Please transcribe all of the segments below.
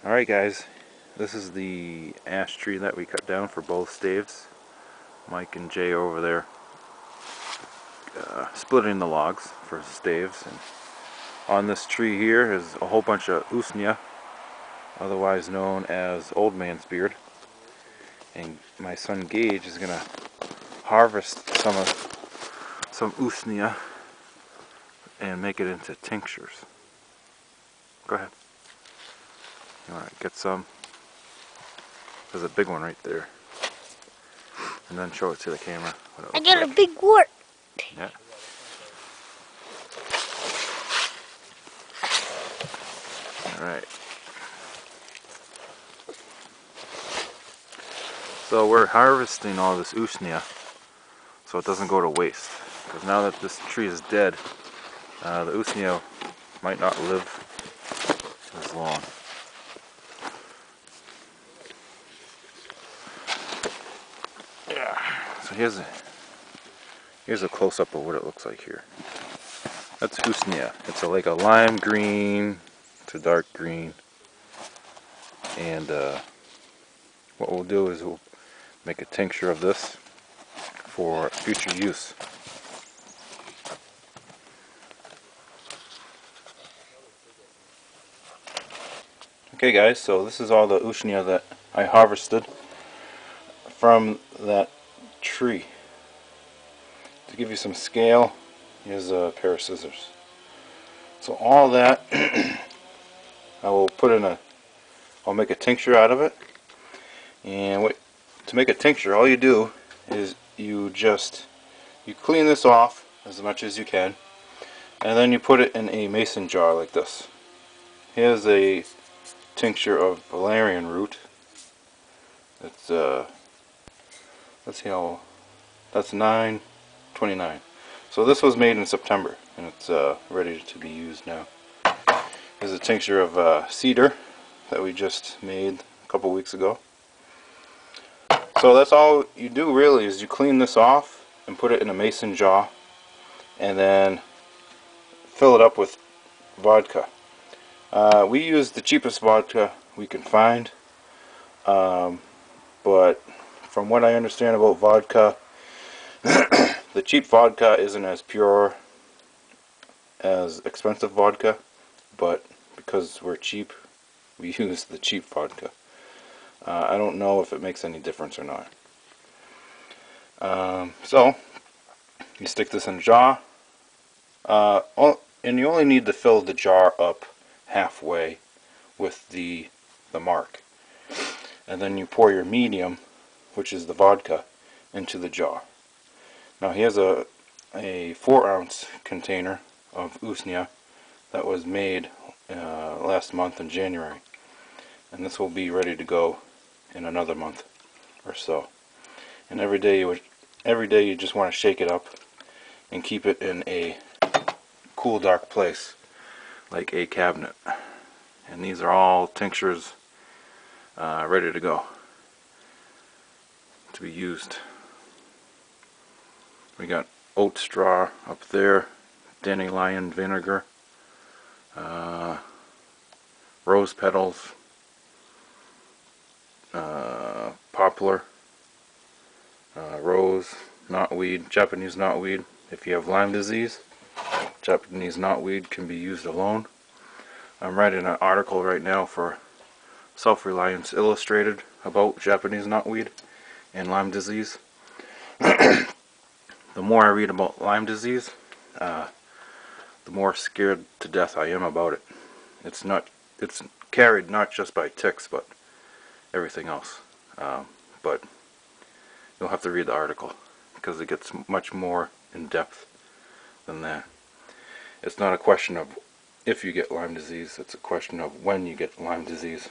Alright guys, this is the ash tree that we cut down for both staves. Mike and Jay over there splitting the logs for staves. And on this tree here is a whole bunch of Usnea, otherwise known as old man's beard. And my son Gage is going to harvest some Usnea and make it into tinctures. Go ahead. You want to get some? There's a big one right there. And then show it to the camera. I got a big wart. Yeah. Alright. So we're harvesting all this Usnea so it doesn't go to waste. Because now that this tree is dead, the Usnea might not live as long. Yeah. So here's a close-up of what it looks like here. That's Usnea. It's like a lime green to dark green. And what we'll do is we'll make a tincture of this for future use. Okay guys, so this is all the Usnea that I harvested from that tree. To give you some scale, here's a pair of scissors. So all that I will put in I'll make a tincture out of it. And to make a tincture, all you do is you clean this off as much as you can, and then you put it in a mason jar like this. Here's a tincture of valerian root. It's let's see how, that's 9.29. So this was made in September, and it's ready to be used now. Here's a tincture of cedar that we just made a couple weeks ago. So that's all you do really, is you clean this off and put it in a mason jar, and then fill it up with vodka. We use the cheapest vodka we can find, but from what I understand about vodka, the cheap vodka isn't as pure as expensive vodka, but because we're cheap, we use the cheap vodka. I don't know if it makes any difference or not. So you stick this in a jar, and you only need to fill the jar up halfway with the mark, and then you pour your medium, which is the vodka, into the jar. Now here's a 4-ounce container of Usnea that was made last month in January, and this will be ready to go in another month or so. And every day you just want to shake it up and keep it in a cool, dark place like a cabinet. And these are all tinctures ready to go to be used. We got oat straw up there, dandelion vinegar, rose petals, poplar, rose, knotweed, Japanese knotweed. If you have Lyme disease, Japanese knotweed can be used alone. I'm writing an article right now for Self-Reliance Illustrated about Japanese knotweed and Lyme disease. The more I read about Lyme disease, the more scared to death I am about it. It's carried not just by ticks, but everything else. But you'll have to read the article, because it gets much more in depth than that. It's not a question of if you get Lyme disease, it's a question of when you get Lyme disease.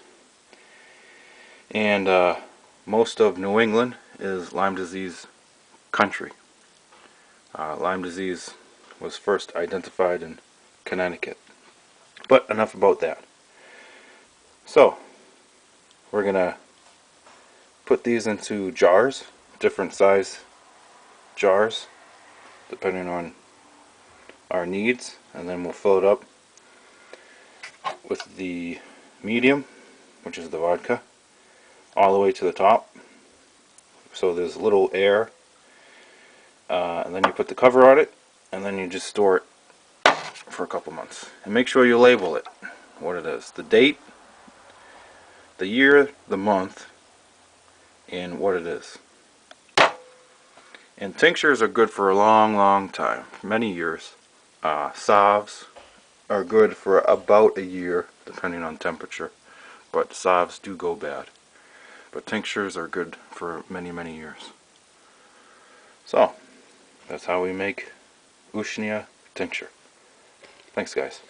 And most of New England is Lyme disease country. Lyme disease was first identified in Connecticut. But enough about that. So we're gonna put these into jars, different size jars depending on our needs, and then we'll fill it up with the medium, which is the vodka, all the way to the top. So there's little air, and then you put the cover on it, and then you just store it for a couple months. And make sure you label it, what it is, the date, the year, the month, and what it is. And tinctures are good for a long, long time, many years. Salves are good for about a year, depending on temperature, but salves do go bad. But tinctures are good for many, many years. So, that's how we make Usnea tincture. Thanks, guys.